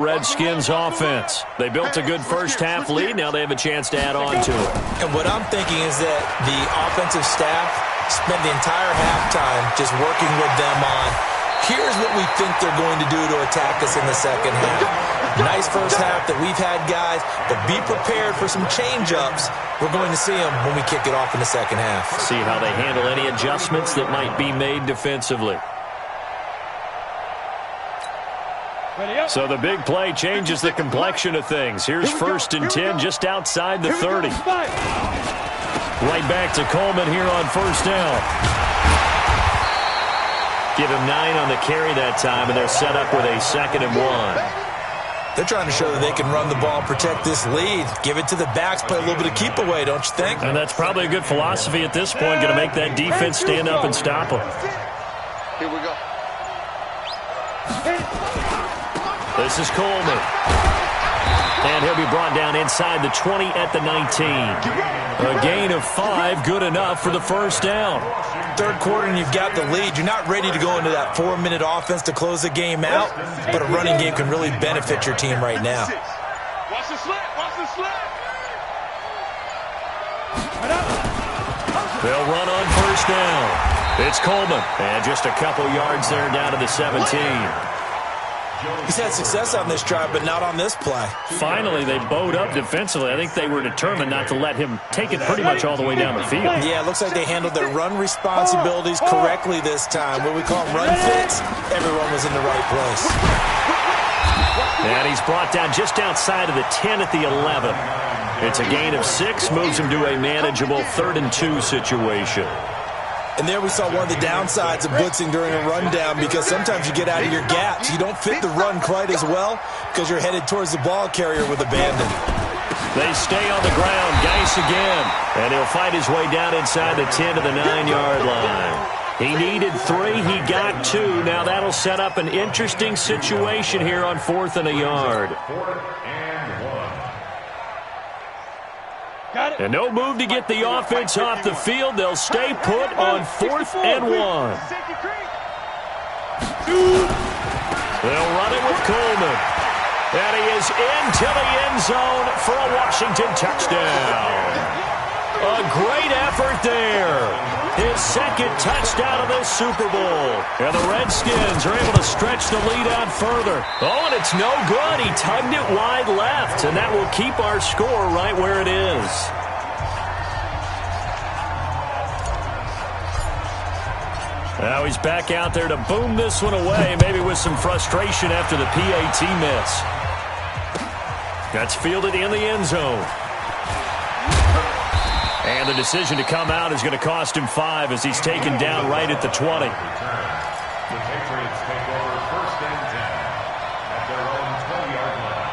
Redskins offense. They built a good first-half lead. Now they have a chance to add on to it. And what I'm thinking is that the offensive staff spent the entire halftime just working with them on, here's what we think they're going to do to attack us in the second half. Nice first half that we've had, guys, but be prepared for some change-ups. We're going to see them when we kick it off in the second half. See how they handle any adjustments that might be made defensively. So the big play changes the complexion of things. Here's 1st and 10 just outside the 30. Right back to Coleman here on 1st down. Give him 9 on the carry that time, and they're set up with a 2nd and 1. They're trying to show that they can run the ball, protect this lead. Give it to the backs, play a little bit of keep away, don't you think? And that's probably a good philosophy at this point, going to make that defense stand up and stop them. Here we go. This is Coleman. And he'll be brought down inside the 20 at the 19. A gain of 5, good enough for the 1st down. Third quarter and you've got the lead. You're not ready to go into that 4-minute offense to close the game out, but a running game can really benefit your team right now. Watch the slant, watch the slant. They'll run on 1st down. It's Coleman. And just a couple yards there down to the 17. He's had success on this drive, but not on this play. Finally, they bowed up defensively. I think they were determined not to let him take it pretty much all the way down the field. Yeah, it looks like they handled their run responsibilities correctly this time. What we call run fits, everyone was in the right place. And he's brought down just outside of the 10 at the 11. It's a gain of 6, moves him to a manageable 3rd and 2 situation. And there we saw one of the downsides of blitzing during a rundown, because sometimes you get out of your gaps. You don't fit the run quite as well because you're headed towards the ball carrier with abandon. They stay on the ground. Geis again. And he'll fight his way down inside the 10 to the 9-yard line. He needed 3. He got 2. Now that'll set up an interesting situation here on 4th and a yard. And no move to get the offense off the field. They'll stay put on 4th and 1. They'll run it with Coleman. And he is into the end zone for a Washington touchdown. A great effort there. His 2nd touchdown of the Super Bowl. And the Redskins are able to stretch the lead out further. Oh, and it's no good. He tugged it wide left, and that will keep our score right where it is. Now he's back out there to boom this one away, maybe with some frustration after the PAT miss. That's fielded in the end zone. And the decision to come out is going to cost him 5 as he's taken down right at the 20. The Patriots take over 1st and 10 at their own 20-yard line.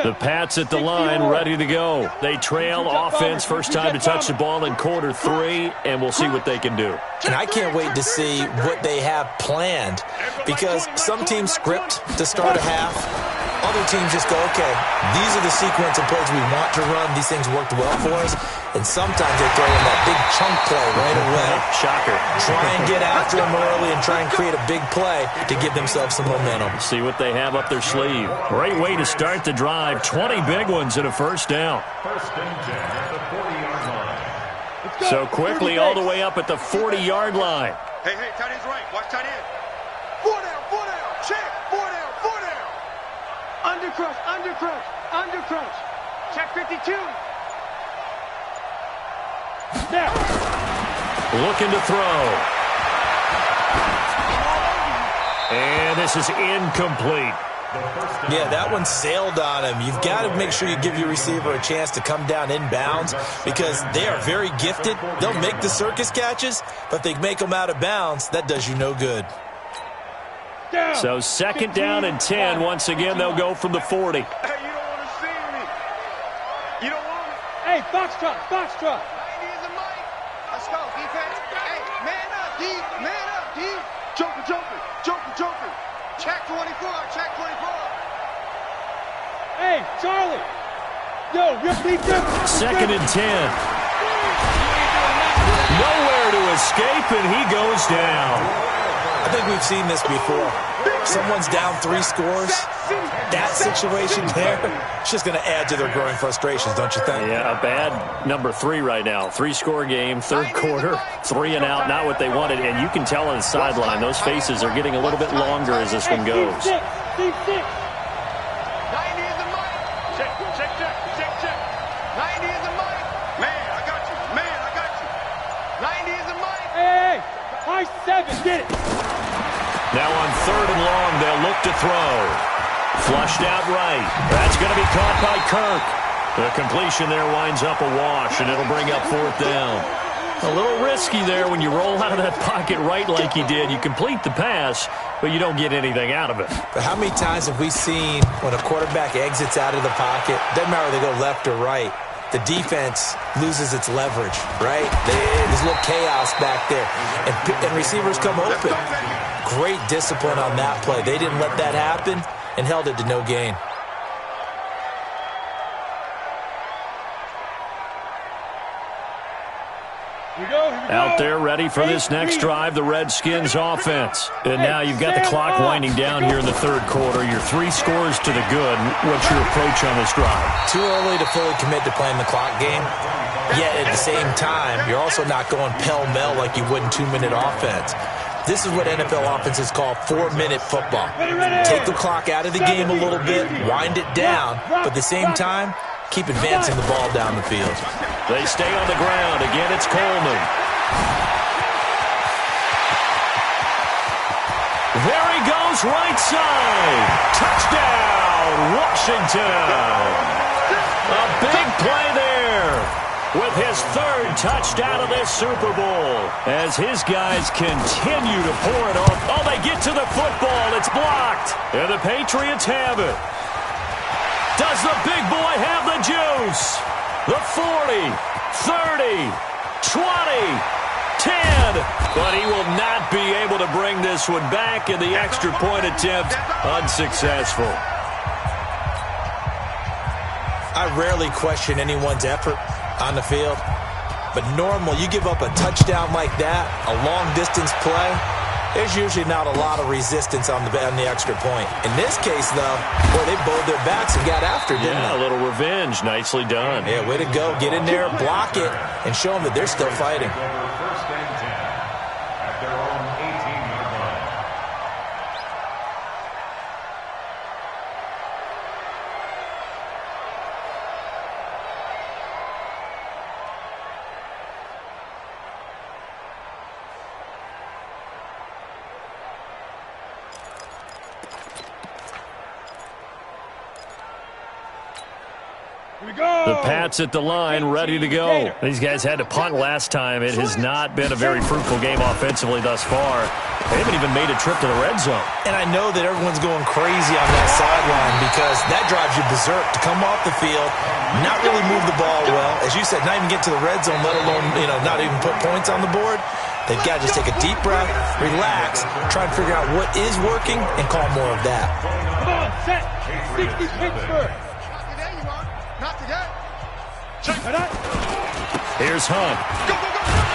The Pats at the line, ready to go. They trail offense, first time to touch the ball in quarter 3, and we'll see what they can do. And I can't wait to see what they have planned, because some teams script to start a half. Other teams just go, okay, these are the sequence of plays we want to run. These things worked well for us. And sometimes they throw in that big chunk play right away. Shocker. Try and get after them early and try and create a big play to give themselves some momentum. See what they have up their sleeve. Great way to start the drive. 20 big ones and a 1st down. 1st and 10 at the 40-yard line. So quickly all the way up at the 40-yard line. Hey, tight end's right. Watch tight end. 4 down, check. 4 down. Under crush. Check 52. Now. Looking to throw. And this is incomplete. Yeah, that one sailed on him. You've got to make sure you give your receiver a chance to come down inbounds, because they are very gifted. They'll make the circus catches, but if they make them out of bounds, that does you no good. So 2nd down and 10. Once again, they'll go from the 40. Hey, you don't want to see me. You don't want it. Hey, Foxtrot. Let's go, defense. Charlie! Yo, Second and 10. Nowhere to escape, and he goes down. I think we've seen this before. Someone's down 3 scores. That situation there, it's just going to add to their growing frustrations, don't you think? Yeah, a bad number 3 right now. 3-score game, third quarter, 3 and out, not what they wanted. And you can tell on the sideline, those faces are getting a little bit longer as this one goes. 90 is the mic. Check. 90 is the mic. Man, I got you. 90 is the mic. Hey, high 7, get it. Now on third and long, they'll look to throw. Flushed out right. That's going to be caught by Kirk. The completion there winds up a wash, and it'll bring up fourth down. A little risky there when you roll out of that pocket right like he did. You complete the pass, but you don't get anything out of it. But how many times have we seen when a quarterback exits out of the pocket, doesn't matter whether they go left or right, the defense loses its leverage, right? There's a little chaos back there, and receivers come open. Great discipline on that play. They didn't let that happen and held it to no gain. Out there ready for this next drive, the Redskins offense. And now you've got the clock winding down here in the third quarter. You're 3 scores to the good. What's your approach on this drive? Too early to fully commit to playing the clock game. Yet at the same time, you're also not going pell-mell like you would in 2-minute offense. This is what NFL offenses call 4-minute football. Take the clock out of the game a little bit, wind it down, but at the same time, keep advancing the ball down the field. They stay on the ground. Again, it's Coleman. There he goes, right side. Touchdown, Washington. A big play there with his third touchdown of this Super Bowl. As his guys continue to pour it off. Oh, they get to the football. It's blocked. And the Patriots have it. Does the big boy have the juice? The 40, 30, 20, 10. But he will not be able to bring this one back, in the extra point attempt unsuccessful. I rarely question anyone's effort on the field. But normal, you give up a touchdown like that, a long-distance play, there's usually not a lot of resistance on the extra point. In this case, though, boy, they bowled their backs and got after it, didn't they? A little revenge. Nicely done. Yeah, way to go. Get in there, block it, and show them that they're still fighting. First and 10 at their own 18-yard line. The Pats at the line, ready to go. These guys had to punt last time. It has not been a very fruitful game offensively thus far. They haven't even made a trip to the red zone. And I know that everyone's going crazy on that sideline because that drives you berserk to come off the field, not really move the ball well. As you said, not even get to the red zone, let alone, not even put points on the board. They've got to just take a deep breath, relax, try and figure out what is working, and call more of that. Come on, set. 60 Pittsburgh. Not today. Check it out. Here's Hunt. Go, go, go, go.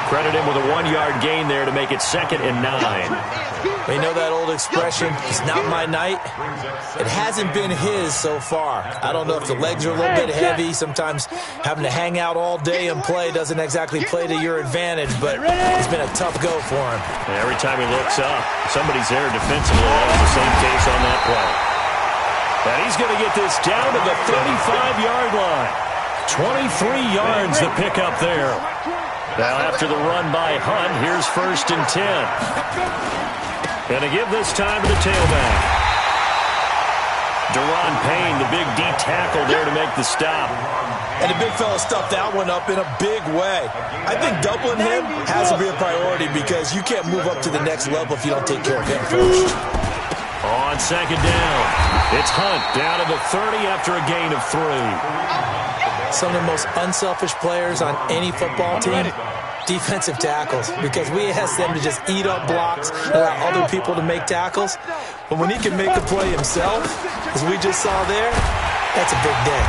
Credit him with a 1-yard gain there to make it 2nd and 9. You know that old expression, it's not my night? It hasn't been his so far. I don't know if the legs are a little bit heavy. Sometimes having to hang out all day and play doesn't exactly play to your advantage, but it's been a tough go for him. And every time he looks up, somebody's there defensively. That was the same case on that play. And he's going to get this down to the 35-yard line. 23 yards to pick up there. Now after the run by Hunt, here's 1st and 10. Going to give this time to the tailback. Deron Payne, the big D tackle there to make the stop. And the big fella stuffed that one up in a big way. I think doubling him has to be a priority because you can't move up to the next level if you don't take care of him first. On 2nd down, it's Hunt down to the 30 after a gain of 3. Some of the most unselfish players on any football team defensive tackles, because we ask them to just eat up blocks and allow other people to make tackles. But when he can make a play himself, as we just saw there, that's a big day.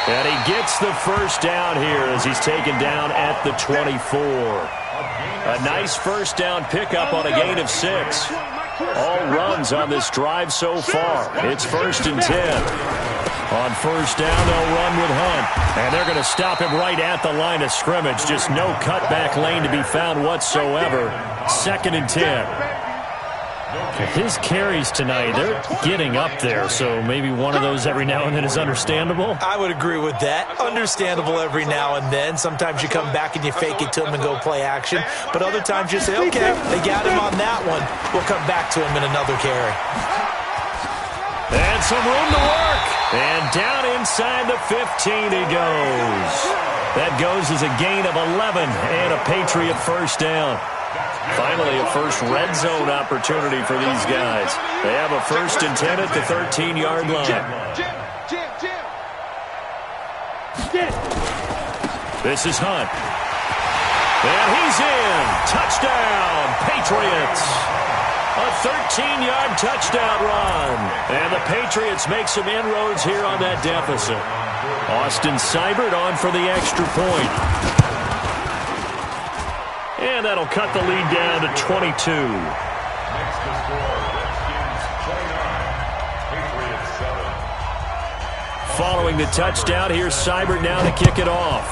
And he gets the first down here as he's taken down at the 24. A nice first down pickup on a gain of 6. All runs on this drive so far. It's 1st and 10. On first down, they'll run with Hunt. And they're going to stop him right at the line of scrimmage. Just no cutback lane to be found whatsoever. 2nd and 10. His carries tonight, they're getting up there, so maybe one of those every now and then is understandable. I would agree with that. Understandable every now and then. Sometimes you come back and you fake it to him and go play action. But other times you say, okay, they got him on that one. We'll come back to him in another carry. And some room to work. And down inside the 15 he goes. That goes as a gain of 11 and a Patriot first down. Finally, a first red zone opportunity for these guys. They have a 1st and 10 at the 13-yard line. This is Hunt. And he's in. Touchdown, Patriots. A 13-yard touchdown run. And the Patriots make some inroads here on that deficit. Austintacious on for the extra point. And that'll cut the lead down to 22. Next to score, Redskins 29, Patriots 7. Following the touchdown, here's Seibert now to kick it off.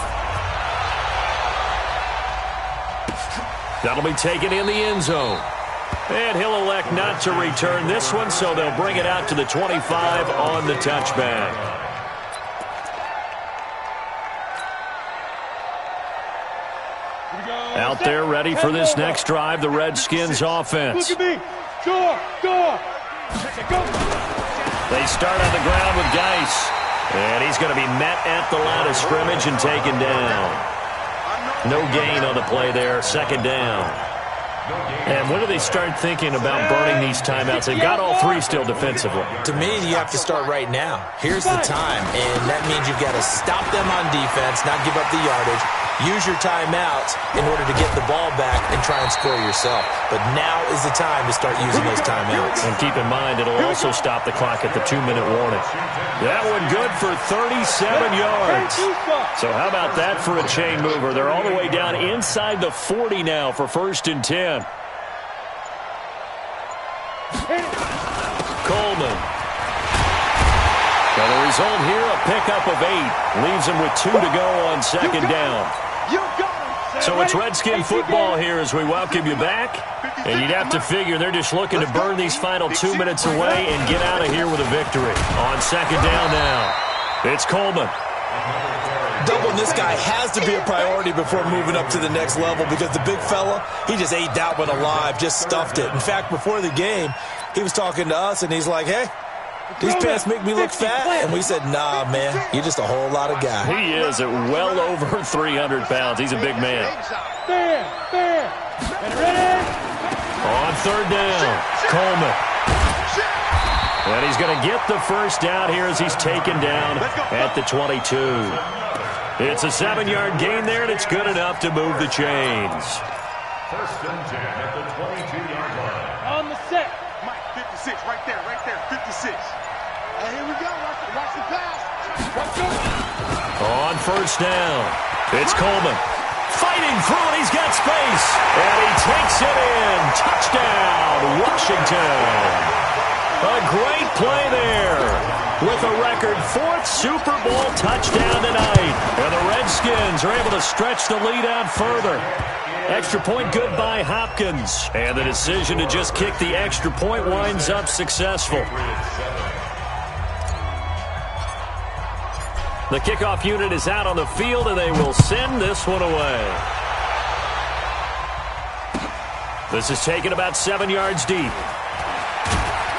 That'll be taken in the end zone. And he'll elect not to return this one, so they'll bring it out to the 25 on the touchback. Out there ready for this next drive, the Redskins offense. They start on the ground with Geis. And he's going to be met at the line of scrimmage and taken down. No gain on the play there, 2nd down. And when do they start thinking about burning these timeouts? They've got all 3 still defensively. To me, you have to start right now. Here's the time, and that means you've got to stop them on defense, not give up the yardage. Use your timeouts in order to get the ball back and try and score yourself. But now is the time to start using those timeouts. And keep in mind, it'll also stop the clock at the 2-minute warning. That one good for 37 yards. So how about that for a chain mover? They're all the way down inside the 40 now for 1st and 10. Coleman. So the result here, a pickup of 8. Leaves him with 2 to go on 2nd down. So it's Redskin football here as we welcome you back. And you'd have to figure they're just looking to burn these final 2 minutes away and get out of here with a victory. On 2nd down now, it's Coleman. Doubling this guy has to be a priority before moving up to the next level, because the big fella, he just ate that one alive, just stuffed it. In fact, before the game, he was talking to us, and he's like, hey, these pants make me look fat. And we said, nah, man, you're just a whole lot of guy. He is at well over 300 pounds. He's a big man. On 3rd down, Coleman. And he's going to get the first down here as he's taken down at the 22. It's a 7-yard gain there, and it's good enough to move the chains. 1st and 10 at the 22-yard line. On the set. Mike, 56, right there, 56. And here we go, watch the pass. Let's go. On 1st down, it's Coleman. Fighting through it, he's got space. And he takes it in. Touchdown, Washington. A great play there with a record 4th Super Bowl touchdown tonight. And the Redskins are able to stretch the lead out further. Extra point good by Hopkins. And the decision to just kick the extra point winds up successful. The kickoff unit is out on the field, and they will send this one away. This is taken about 7 yards deep.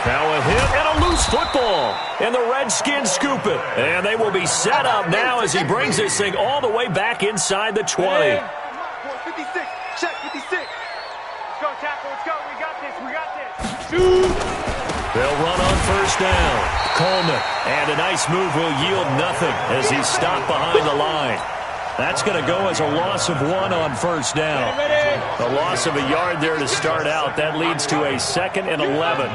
Now a hit and a loose football. And the Redskins scoop it. And they will be set up now as he brings this thing all the way back inside the 20. 56, check 56. Let's go, tackle, let's go. We got this. They'll run on 1st down. Coleman. And a nice move will yield nothing as he's stopped behind the line. That's going to go as a loss of 1 on first down. A loss of a yard there to start out. That leads to a 2nd and 11.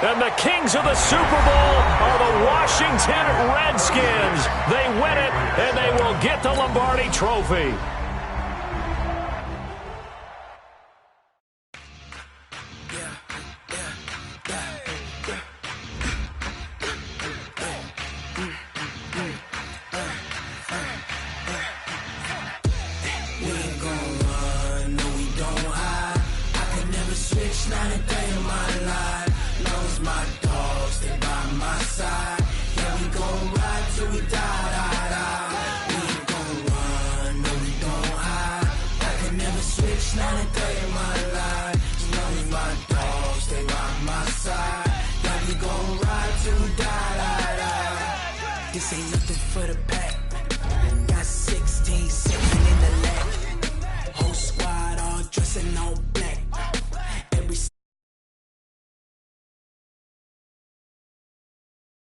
And the kings of the Super Bowl are the Washington Redskins. They win it, and they will get the Lombardi Trophy. This ain't nothing for the past.